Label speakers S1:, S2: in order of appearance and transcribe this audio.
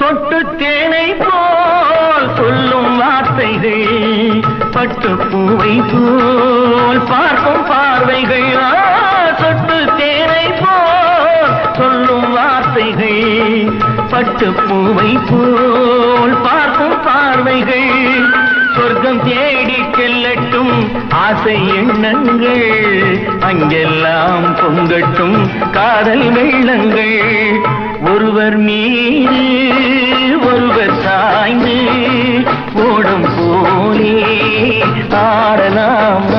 S1: சொட்டு தேனை போல் சொல்லும் வார்த்தைகள், பட்டு பூவை போல் பார்க்கும் பார்வைகள். சொட்டு தேனை போல் சொல்லும் வார்த்தைகள், பட்டு பூவை போல் பார்க்கும் பார்வைகள். சொர்க்கம் தேடி செல்லட்டும் ஆசை எண்ணங்கள், அங்கெல்லாம் பொங்கட்டும் காதல் வெள்ளங்கள். ஒருவர் மீது ஒருவர் சாய்ந்து ஓடும் போலே ஆடலாம்.